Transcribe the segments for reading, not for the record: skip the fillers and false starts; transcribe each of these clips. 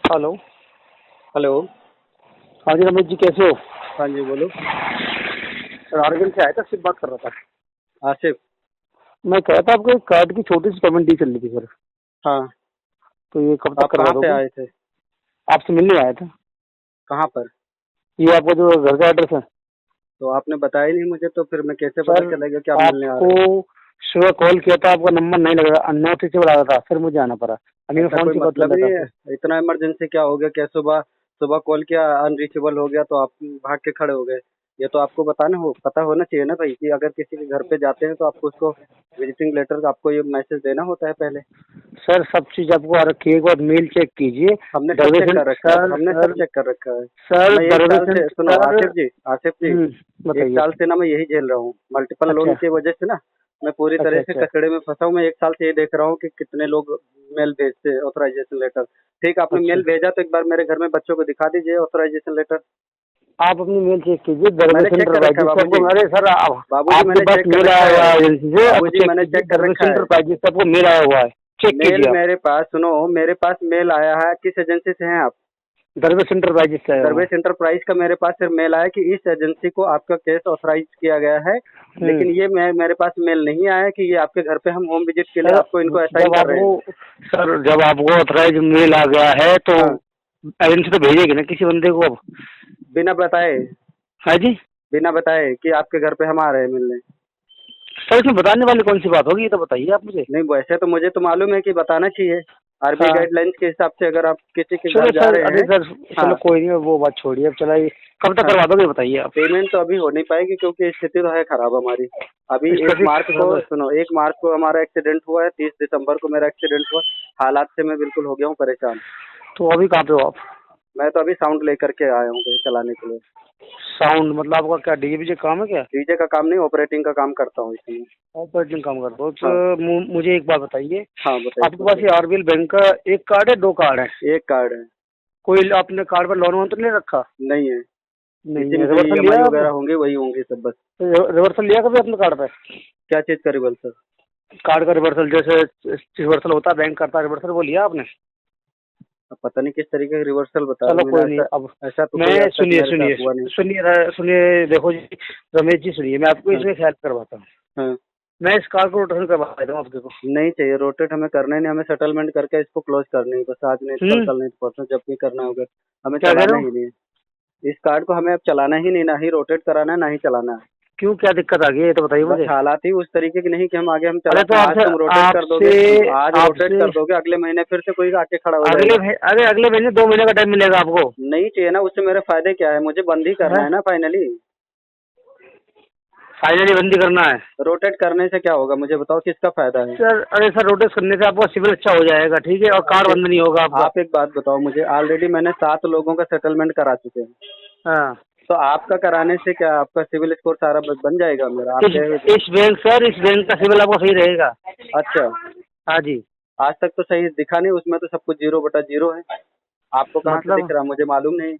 Hello. Hello. हाँ जी रमेश जी, कैसे हो? हाँ जी, बोलो। सर आर्गन से आया था, सिर्फ बात कर रहा था। आसिफ। मैं कह रहा था आपको एक कार्ड की छोटी सी पेमेंट डी चल रही थी सर। हाँ। तो ये कब तक आप करवा कहाँ पे दोगे? आए थे? आपसे मिलने आया था। कहाँ पर? ये आपका जो घर का एड्रेस है। तो आपने बताया ही नहीं मुझे, तो फिर मैं कैसे पता सर चलेगा कि आप मिलने आ आपको रहे हैं? सुबह कॉल किया था, आपका नंबर नहीं लग रहा, अननोन से आ रहा था, फिर मुझे आना पड़ा। अभी मैं ऐसा फोन कोई से बात कर मतलब रहा नहीं था है। आपसे। इतना इमरजेंसी क्या हो गया? क्या सुबह सुबह कॉल किया, अनरीचेबल हो गया तो आप भाग के खड़े हो गए? ये तो आपको पता होना चाहिए ना भाई, कि अगर किसी के घर पे जाते हैं तो आपको उसको विजिटिंग लेटर, आपको ये मैसेज देना होता है पहले। सर सब चीज आपको आ रखी है, एक बार मेल चेक कीजिए। हमने सब चेक दरवेशन कर रखा है, सर हमने सब सर चेक कर रखा है। सर मैं एक साल दरवेशन से, सुनो सर। आसिफ जी, आसिफ जी, एक बताइए। साल से ना मैं यही झेल रहा हूँ, मल्टीपल लोन अच्छा की वजह से ना। मैं पूरी अच्छा तरह से अच्छा कचड़े में फंसा हूँ। मैं एक साल से ये देख रहा हूँ कि कितने लोग मेल भेजते हैं ऑथराइजेशन लेटर। ठीक, आपने अच्छा। मेल भेजा तो एक बार मेरे घर में बच्चों को दिखा दीजिए ऑथराइजेशन लेटर। आप अपनी मेल चेक कीजिए, मैंने दरवेश चेक कर रखा है इंटरप्राइजेस से बाबूजी। आपको, अरे सर बाबूजी आपके मैंने पास चेक कर मेल रखा आया हुआ है। है एजेंसी से, आपको बाबूजी चेक मैंने कीजिए, चेक कर दरवेश रखा है। इंटरप्राइजेस से आपको मेल आया हुआ है, चेक मेल कीजिए आप। मेरे पास, सुनो, मेरे पास मेल आया है। किस एजेंसी से हैं आप? दरवेश इंटरप्राइजेस से आया हुआ है। दरवेश एंटरप्राइज का मेरे पास सिर्फ मेल आया कि इस एजेंसी को आपका केस ऑथराइज किया गया है। हम्म। लेकिन ये मेरे पास मेल नहीं आया है कि ये आपके घर पे हम होम विजिट के लिए सर आपको इनको असाइन जब कर रहे हैं। आपको सर जब आपको ऑथराइज मेल आ गया है तो हाँ। एजेंसी तो भेजेगी ना किसी बंदे को अब। बिना बताए, हाँ जी। बिना बताए कि आपके घर पे हम आ रहे हैं मिलने। सर इसमें बताने वाली कौन सी बात होगी, ये तो बताइए आप मुझे। नहीं, वैसे तो मुझे तो मालूम है कि बताना चाहिए। आरबीआई हाँ गाइडलाइंस के हिसाब से अगर आप किसी के चलो घर जा सर, रहे अरे हैं। सर चलो हाँ। कोई नहीं, वो बात छोड़िए अब, चला कब तक हाँ। करवा दोगे बताइए आप। पेमेंट तो अभी हो नहीं पाएगी क्योंकि स्थिति तो है खराब हमारी। अभी एक स्पेसिफिक मार्च को, सुनो, 1 मार्च को हमारा एक्सीडेंट हुआ है, 30 दिसंबर को मेरा एक्सीडेंट हुआ। हालात से मैं बिल्कुल हो गया हूँ परेशान। तो अभी कहाँ पे हो आप? मैं तो अभी साउंड लेकर के आया हूँ कहीं चलाने के लिए। साउंड मतलब आपका क्या डीजे बीजे काम है क्या? डीजे का काम नहीं, ऑपरेटिंग का काम करता हूँ इसमें। ऑपरेटिंग काम करते हो तो हाँ। मुझे एक बात बताइए। हाँ, बताइए आपके पास बताइए। ये आरबीएल बैंक का एक कार्ड है, दो कार्ड है? एक कार्ड है। कोई आपने कार्ड पर लोन वोन तो नहीं रखा? नहीं है। नहीं इसी है। में जो रिवर्सल लिया ईएमआई है वगैरह आपने? होंगे वही होंगे सब बस। रिवर्सल लिया कभी अपने कार्ड पे? क्या चीज का रिवर्सल? कार्ड का रिवर्सल, जैसे रिवर्सल होता है बैंक करता है रिवर्सल, वो लिया आपने? अब पता नहीं किस तरीके का रिवर्सल बता रहे चलो हो, मैंने कोई नहीं। ऐसा, अब ऐसा तो कोई मैं आज तक सुनिए मेरे सुनिए साथ हुआ नहीं। सुनिए सुनिए, देखो जी रमेश जी सुनिए, मैं आपको हाँ। इसमें हेल्प करवाता हूँ। हाँ। मैं इस कार्ड को रोटेशन करवा देता हूँ आपके को। नहीं चाहिए रोटेट, हमें करना ही नहीं। हमें सेटलमेंट करके इसको क्लोज करनी है बस, आज नहीं तो कल नहीं तो परसों, जब भी करना होगा। हमें क्या कह चलाना रहे हो? ही नहीं है इस कार्ड को। हमें अब चलाना ही नहीं, ना ही रोटेट कराना है, ना ही चलाना है। क्यों, क्या दिक्कत आ गई है ये तो बताइए बस मुझे। हालात ही उस तरीके की नहीं कि हम आगे हम अरे चला तो पाए। आज आपसे तुम रोटेट कर आपसे दोगे, आज रोटेट आपसे कर दोगे, अगले महीने फिर से कोई आके खड़ा हो जाएगा। अरे अगले महीने 2 महीने का टाइम मिलेगा आपको। नहीं चाहिए ना, उससे मेरे फायदे क्या है? मुझे बंद ही करना है है ना फाइनली। फाइनली बंदी करना है? रोटेट करने से क्या होगा मुझे बताओ, किसका फायदा है? सर अरे सर, रोटेट करने से आपका सिविल अच्छा हो जाएगा, ठीक है, और कार्ड आप बंद नहीं होगा आपका। आप एक बात बताओ मुझे, ऑलरेडी मैंने 7 लोगों का सेटलमेंट करा चुके हैं। हाँ। तो आपका कराने से क्या आपका सिविल स्कोर सारा बन जाएगा मेरा? आप इस कहे इस बैंक सर, इस बैंक का सिविल आपका सही रहेगा। अच्छा। हाँ जी। आज तक तो सही दिखा नहीं, उसमें तो सब कुछ 0/0 है। आपको कहाँ से दिख मतलब रहा मुझे मालूम नहीं।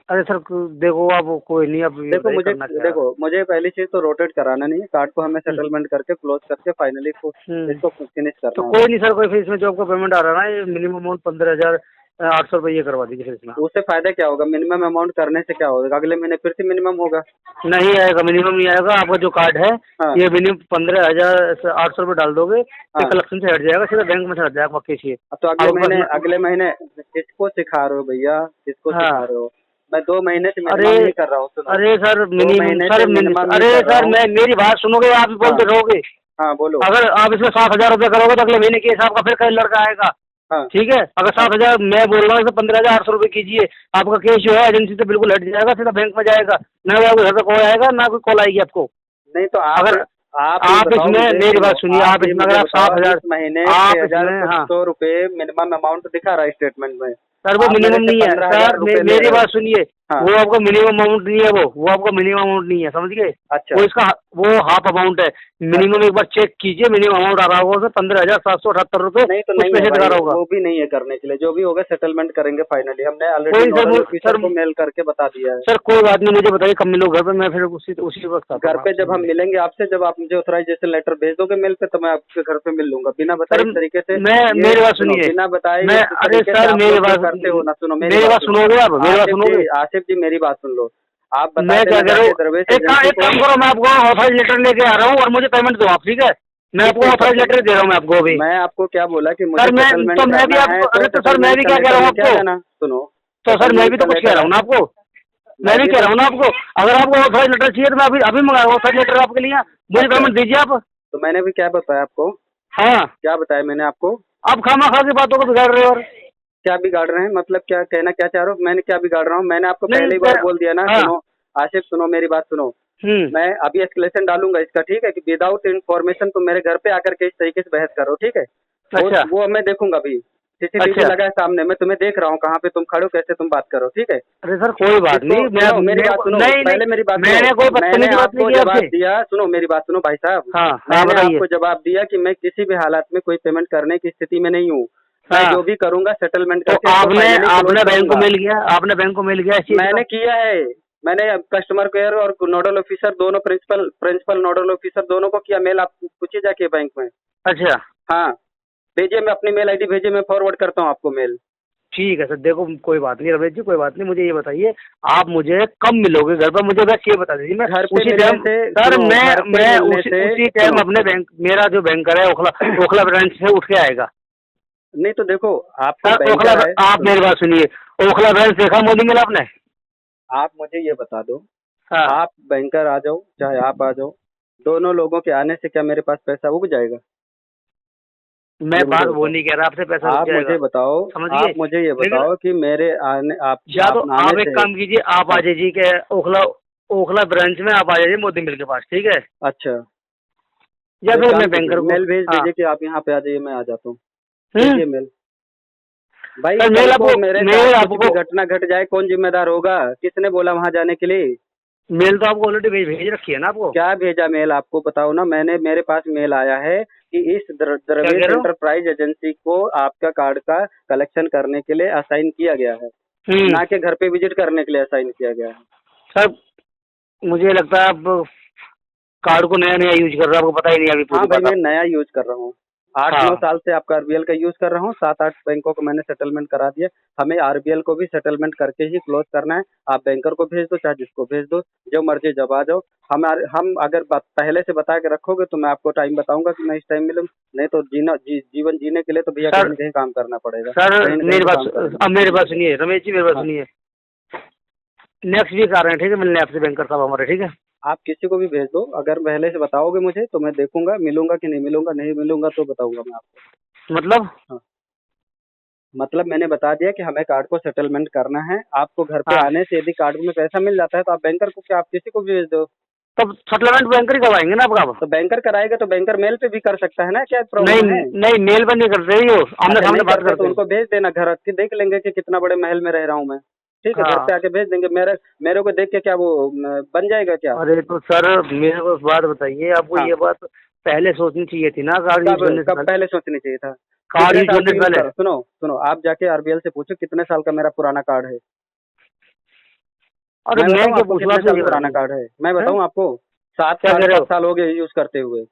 अरे सर देखो आप, कोई नहीं, अब ये देखो बताइए मुझे करना क्या है। देखो मुझे पहली चीज तो रोटेट कराना नहीं है कार्ड को, हमें हम्म, सेटलमेंट करके क्लोज करके फाइनली हम्म। इसको फिनिश तो करना है कोई बस। नहीं सर, कोई फिर इसमें जो आपका पेमेंट आ रहा है ना, ये मिनिमम अमाउंट 15,800 रुपये ये करवा दीजिए फिर इसमें। उससे फायदा क्या होगा? मिनिमम अमाउंट करने से क्या होगा? अगले महीने फिर से मिनिमम होगा। नहीं आएगा, मिनिमम नहीं आएगा। आपका जो कार्ड है हाँ। ये मिनिमम 15,800 रुपये डाल दोगे तो हाँ। कलेक्शन से हट जाएगा, सीधा बैंक में से हट जाएगा, पक्की चाहिए अब तो आपके अगले महीने किसको सिखा रहे हो भैया? किसको पास। हाँ। सिखा रहे हो? मैं 2 महीने से अरे मिनिमम ही कर रहा हूँ, सुनो। अरे सर दो मिनिमम महीने सर से मिनिमम ही अरे कर रहा सर, हूँ। मैं मेरी बात सुनोगे, आप ही हाँ। बोलते रहोगे। हाँ, बोलो। अगर आप इसमें 7,000 रुपये करोगे तो अगले महीने के हिसाब का फिर कई लड़का आएगा, हाँ। ठीक है। अगर हाँ। 7,000 मैं बोल रहा हूँ, इसमें 15,800 रुपये कीजिए, आपका केस जो है एजेंसी से बिल्कुल हट जाएगा, सीधा बैंक में जाएगा, ना कोई आपके घर पे कॉल आएगा, ना कोई कॉल आएगी आपको। नहीं तो अगर आप ये आप बताओ इसमें मुझे, मेरी सुनो, बात सुनिए, आप आप ये इसमें अगर मुझे आप बताओ, इस 7,000 महीने आप 6,000 इसमें, कुछ हाँ ₹100 मिनिमम अमाउंट दिखा रहा है स्टेटमेंट में। सर वो आप मेरे मिनिमम से नहीं है 15,000 सर, रुपए ले मेरी रहे हो। बात सुनिए, हाँ। वो आपका मिनिमम अमाउंट नहीं है, वो आपका मिनिमम अमाउंट नहीं है, समझ गए। अच्छा। वो इसका वो हाफ अमाउंट है। मिनिमम एक बार चेक कीजिए, मिनिमम अमाउंट आ रहा होगा उसमें 15,778 रुपए नहीं तो कुछ नहीं है पैसे दिखा भाई, रहा होगा। वो भी नहीं है करने के लिए, जो भी होगा सेटलमेंट करेंगे फाइनली। हमने ऑलरेडी कोई नोडल सर ऑफिसर को मेल करके बता दिया है। सर कोई बात नहीं, मुझे बताइए कब मिलोगे घर पे, मैं फिर उसी उसी वक्त आता घर हूँ पे आपसे जब हम मिलने। मिलेंगे आपसे, जब आप मुझे ऑथराइजेशन लेटर भेज दोगे मेल पे, तो मैं आपके घर पे मिल लूंगा बिना बताए सर इस तरीके से। मैं ये मेरी बात सुनो, सुनिए, बिना बताए मैं ये अरे तरीके से सर आप मेरी लोग जो बात, करते हो ना, सुनो मेरी मेरी बात बात सुनो। सुनोगे आप, मेरी बात सुनोगे। आसिफ जी मेरी बात सुन लो। आप बता मैं क्या देना कह रहा जाके हूँ, दरवेश एक एजेंसी को। काम करो, मैं आपको ऑथराइज लेटर लेके आ रहा हूँ और मुझे पेमेंट दो आप, ठीक है। मैं ठीक आपको है, ऑथराइज लेटर दे रहा हूँ मैं आपको अभी। मैं आपको क्या बोला कि मुझे सर मैं सेटलमेंट तो मैं भी करना है, आपको, तो अरे तो सर मैं सेटलमेंट भी का क्या कह लेटर रहा हूँ लेके आ आपको, जाना। सुनो, तो सर मैं सेटलमेंट भी का तो कुछ कह लेटर। रहा हूँ ना आपको, मैं मैं भी भी कह तो रहा हूँ ना आपको। अगर आपको ऑथराइज लेटर चाहिए तो मैं अभी अभी मंगाऊंगा ऑथराइज लेटर आपके लिए, मुझे अच्छा, पेमेंट दीजिए आप। तो मैंने भी क्या बताया आपको? हाँ, क्या बताया मैंने आपको? आप खामा खा की बातों को बिगाड़ रहे हो। और क्या बिगाड़ रहे हैं मतलब, क्या कहना क्या चाह रहे हो? मैंने क्या बिगाड़ रहा हूँ? मैंने आपको नहीं पहले ही बार बोल दिया ना। हाँ। सुनो आसिफ, सुनो मेरी बात सुनो। हम्म। मैं अभी एस्केलेशन डालूंगा इसका, ठीक है, कि विदाउट इन्फॉर्मेशन तुम मेरे घर पे आकर के इस तरीके से बहस करो, ठीक है। अच्छा वो मैं देखूंगा अभी। सीसीटीवी अच्छा। लगा है सामने, मैं तुम्हें देख रहा हूँ कहाँ पे तुम खड़े हो, कैसे तुम बात करो, ठीक है। अरे सर कोई बात इसको नहीं, मैं सुनो, मेरी बात सुनो, नहीं नहीं, पहले मेरी बात सुनो। मैंने कोई मैंने बदतमीजी बात नहीं आपको की जवाब आपसे। दिया, सुनो मेरी बात सुनो भाई साहब। हाँ हाँ मैंने बताइए। आपको जवाब दिया कि मैं किसी भी हालात में कोई पेमेंट करने की स्थिति में नहीं हूँ। मैं हाँ जो भी करूंगा सेटलमेंट तो करके इसको आपने फाइनली क्लोज आपने बैंक को करूंगा। मेल किया, आपने बैंक को मेल किया इस चीज का। मैंने किया है। मैंने कस्टमर केयर और नोडल ऑफिसर दोनों, प्रिंसिपल प्रिंसिपल नोडल ऑफिसर दोनों को किया मेल। आप पूछिए जाके बैंक में। अच्छा हाँ, भेजिए, मैं अपनी मेल आईडी भेजिए, मैं फॉरवर्ड करता हूँ आपको मेल। ठीक है सर, देखो कोई बात नहीं रमेश जी, कोई बात नहीं, मुझे ये बताइए आप मुझे कब मिलोगे घर पर, मुझे बस ये बता दीजिए, मैं घर पे उसी मिलने टाइम से सर सुनो, घर पे मैं मिलने से उसी टाइम सुनो। अपने बैंक, मेरा जो बैंकर है ओखला, ओखला ब्रांच से उठ के आएगा। नहीं तो देखो, आपको सर ओखला, बैंकर है, आप मेरी बात सुनिए, ओखला ब्रांच देखा मोदी मिला आपने। आप मुझे ये बता दो। हाँ आप बैंकर आ जाओ चाहे आप आ जाओ, दोनों लोगों के आने से क्या मेरे पास पैसा उग जाएगा? मैं ये बात मुझे वो बताओ। नहीं कह रहा, आपसे पैसा रुक आप जाएगा, मुझे बताओ। समझिए। आप मुझे ये लेकिन बताओ कि मेरे आने या तो आप आने आप एक से। काम कीजिए, आप आ हाँ, जाइए के ओखला, ओखला ब्रांच में आप आ जाइए मोदी मिल के पास, ठीक है। अच्छा, या तो एक फिर काम मैं कीजिए, बैंकर को, मेल भेज हाँ। दीजिए कि आप यहाँ पे आ जाइए, मैं आ जाता हूँ। हम्म। भेजिए मेल। भाई सर कल मेल को आपको, मेरे साथ मेल कुछ भी आपको, घटना घट जाए, कौन जिम्मेदार होगा? किसने बोला वहां जाने के लिए? मेल तो आपको ऑलरेडी भेज रखी है ना आपको। क्या भेजा मेल? आपको बताओ ना। मैंने, मेरे पास मेल आया है कि इस क्या द्रवेश कह रहे हो। एंटरप्राइज एजेंसी को आपका कार्ड का कलेक्शन करने के लिए असाइन किया गया है, हम्म। ना कि घर पे विजिट करने के लिए असाइन किया गया है। सर मुझे लगता है आप कार्ड को नया नया यूज कर रहे हो, आपको पता ही नहीं है अभी हाँ पूरी भाई, बात मैं आपको। नया यूज कर रहा हूँ। 8-9 हाँ साल से आपका आरबीएल का यूज कर रहा हूँ। 7-8 बैंकों को मैंने सेटलमेंट करा दिया। हमें आरबीएल को भी सेटलमेंट करके ही क्लोज करना है। आप बैंकर को भेज दो चाहे जिसको भेज दो, जो मर्जी जब आ जाओ। हम अगर पहले से बता के रखोगे तो मैं आपको टाइम बताऊंगा कि मैं इस टाइम मिलूँ। नहीं तो जीवन जीने के लिए तो भैया कहीं सर, ना कहीं काम करना पड़ेगा, सर कहीं ना कहीं मेरी तो बात, काम करना अब मेरी बात सुनिए रमेश जी, मेरी बात है। हाँ, सुनिए। नेक्स्ट वीक आ रहे हैं, ठीक है, मिलने आपसे बैंकर साहब हमारे, ठीक है। आप किसी को भी भेज दो। अगर पहले से बताओगे मुझे तो मैं देखूंगा मिलूंगा कि नहीं मिलूंगा। नहीं मिलूंगा तो बताऊंगा मैं आपको। मतलब हाँ, मतलब मैंने बता दिया कि हमें कार्ड को सेटलमेंट करना है। आपको घर पे हाँ, आने से यदि कार्ड में पैसा मिल जाता है तो आप बैंकर को, क्या आप किसी को भी भेज दो। तब सेटलमेंट बैंकर ही करवाएंगे ना आपका। तो बैंकर कराएगा तो बैंकर मेल पे भी कर सकता है ना, क्या नहीं प्रॉब्लम है? नहीं, मेल पर नहीं करते ही हो, आमने अच्छा, सामने नहीं बात करते तो करते हैं। उनको भेज देना घर के, देख लेंगे कि कितना बड़े महल में रह रहा हूँ मैं। ठीक है, घर पे हाँ। आके भेज देंगे। मेरे को देख के क्या वो बन जाएगा क्या? अरे तो सर मेरे को बात बताइए, आपको हाँ, ये बात पहले सोचनी चाहिए थी ना, कार्ड यूज कब करने से कब पहले। पहले सोचनी चाहिए था? कार्ड कितने यूज साल करने से से यूज पहले। कर, सुनो सुनो, आप जाके आरबीएल से पूछो कितने साल का मेरा पुराना कार्ड है। अरे मैं मैं बताऊं क्या आपको पूछ रहा कितने साल हूँ पुराना कार्ड है? मैं हैं? बताऊं आपको, सात क्या कह साढ़े रहे सात हो। साल हो गए यूज करते हुए।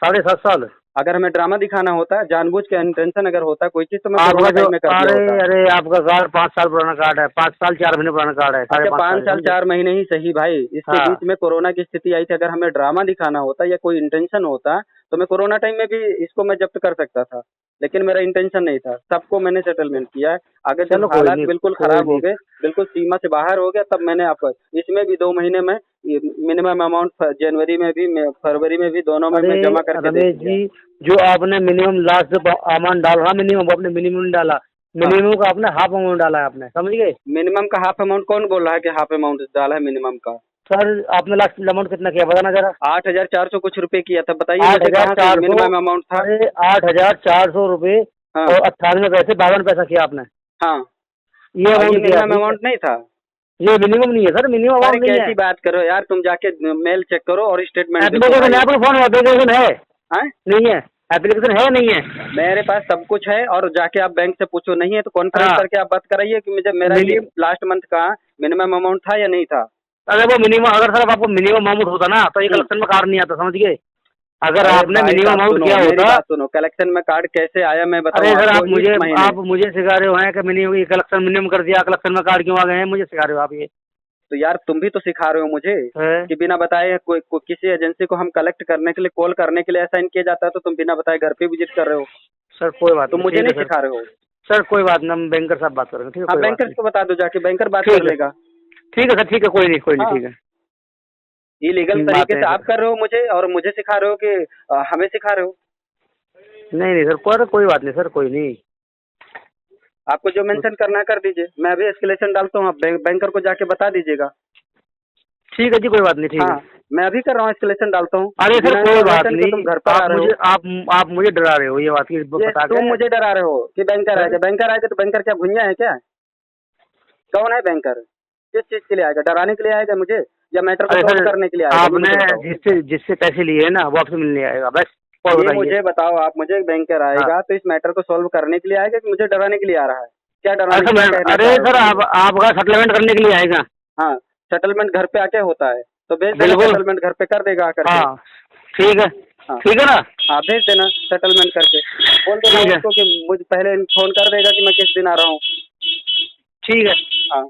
7.5 साल। अगर हमें ड्रामा दिखाना होता, जानबूझ के इंटेंशन अगर होता कोई चीज, तो मैं आपका कोरोना जो, टाइम में कर दिया अरे होता। अरे आपका कार्ड 5 साल पुराना कार्ड है, 5 साल 4 महीने पुराना कार्ड है, साढ़े अच्छा, पाँच 5 साल साल समझे। 4 महीने ही सही भाई, इसके हाँ। बीच में कोरोना की स्थिति आई थी। अगर हमें ड्रामा दिखाना होता या कोई इंटेंशन होता तो मैं कोरोना टाइम में भी इसको मैं जब्त कर सकता था, लेकिन मेरा इंटेंशन नहीं था। सबको मैंने सेटलमेंट किया है। अगर जब चलो कोई हालात नहीं, बिल्कुल कोई खराब हो नहीं। गए, बिल्कुल सीमा से बाहर हो गया, तब मैंने आपको, इसमें भी 2 महीने में मिनिमम अमाउंट जनवरी में भी, फरवरी में भी, दोनों में मैं अरे जमा करके दे रमेश दिया। जी, जो आपने मिनिमम लास्ट जो अमाउंट डाला, मिनिमम आपने मिनिमम नहीं डाला, हाँ, मिनिमम का आपने हाफ अमाउंट डाला है आपने, समझ गए। मिनिमम का हाफ अमाउंट कौन बोल रहा है कि हाफ अमाउंट डाला है मिनिमम का? सर आपने लास्ट अमाउंट कितना किया बताना जरा। 8,400 कुछ रुपए किया था। बताइए आठ मुझे हजार कहाँ से चार सौ मिनिमम अमाउंट था? अरे 8,400 रुपये हाँ और 98 पैसे 52 पैसा किया आपने, हाँ ये ये अमाउंट किया, मिनिमम ठीक है। अमाउंट नहीं था। ये मिनिमम नहीं है सर, मिनिमम अरे अमाउंट नहीं है। कैसी बात करो यार, तुम जाके मेल चेक करो और स्टेटमेंट एप्लीकेशन है आपके फोन में, एप्लीकेशन है हाँ, नहीं है? एप्लीकेशन है नहीं है? मेरे पास सब कुछ है, और जाके आप बैंक से पूछो, नहीं है तो कॉन्फ्रेंस हाँ। करके आप बात कराइए कि मुझे मेरा ये लास्ट मंथ का मिनिमम अमाउंट था या नहीं था। अगर वो मिनिमम, अगर सर आपको मिनिमम अमाउंट होता ना तो ये कलेक्शन में कार्ड नहीं आता, समझ गए? अगर अरे आपने भाई मिनिमम साहब अमाउंट सुनो, किया मेरी होता। बात सुनो, कलेक्शन में कार्ड कैसे आया मैं अरे बताऊं सर आपको, इस महीने। आप मुझे सिखा रहे हो हैं कि मिनिमम कलेक्शन मिनिमम कर दिया, कलेक्शन में कार्ड क्यों आ गए हैं, मुझे सिखा रहे हो आप ये? तो यार तुम भी तो सिखा रहे हो मुझे है? कि बिना बताए किसी एजेंसी को हम कलेक्ट करने के लिए कॉल करने के लिए असाइन किया जाता है, तो तुम बिना बताए घर पे विजिट कर रहे हो, सर कोई बात तो नहीं, मुझे ठीक है नहीं सर। सिखा रहे हो। सर कोई बात नहीं, हम बैंकर साहब बात करेंगे, ठीक है? हाँ कोई बात बैंकर नहीं, को बता दो, जाके बैंकर बात ठीक कर है। लेगा। ठीक है सर, ठीक है, कोई नहीं, कोई नहीं, हाँ, ठीक है। इलीगल बात तरीके है से आप सर। कर रहे हो मुझे, और मुझे सिखा रहे हो कि हमें सिखा रहे हो। नहीं नहीं सर, कोई बात नहीं सर, कोई नहीं। आपको जो मेंशन करना है कर दीजिए, मैं अभी एस्केलेशन डालता हूँ, आप बैंकर को जाके बता दीजिएगा। ठीक है जी, कोई बात नहीं, ठीक हाँ है। मैं अभी कर रहा हूँ एस्केलेशन डालता हूँ। अरे सर बिना कोई बात इन्फॉर्मेशन के नहीं, तुम घर पर आ आप रहे मुझे हो। आप मुझे डरा रहे हो ये बात की ये बता तुम के। मुझे डरा रहे हो कि बैंकर आएगा, बैंकर आएगा तो बैंकर क्या भुइयां है क्या? कौन है बैंकर? किस चीज के लिए आएगा, डराने के लिए आएगा मुझे, या मैटर को अरे सॉल्व सर, करने के लिए आएगा? ये आपने मुझे बताओ। जिससे जिससे पैसे लिए हैं ना वो आपसे मिलने आएगा, बस। और ये बताइए। मुझे बताओ, आप मुझे बैंकर हाँ। आएगा तो इस मैटर को सॉल्व करने के लिए आएगा कि मुझे डराने के लिए आ रहा है? क्या डराने अरे क्या सर, कहना अरे चाह रहे हो सर तुम मुझे? आपका सेटलमेंट करने के लिए आएगा। हाँ, सेटलमेंट घर पे आके होता है, तो भेज देना, बिल्कुल। सेटलमेंट घर पे कर देगा आकर के। हाँ ठीक है, हाँ ठीक है ना? हाँ, भेज देना सेटलमेंट करके, बोल देना ठीक है, उसको कि मुझे पहले फोन कर देगा कि मैं किस दिन आ रहा हूँ। ठीक है। हाँ।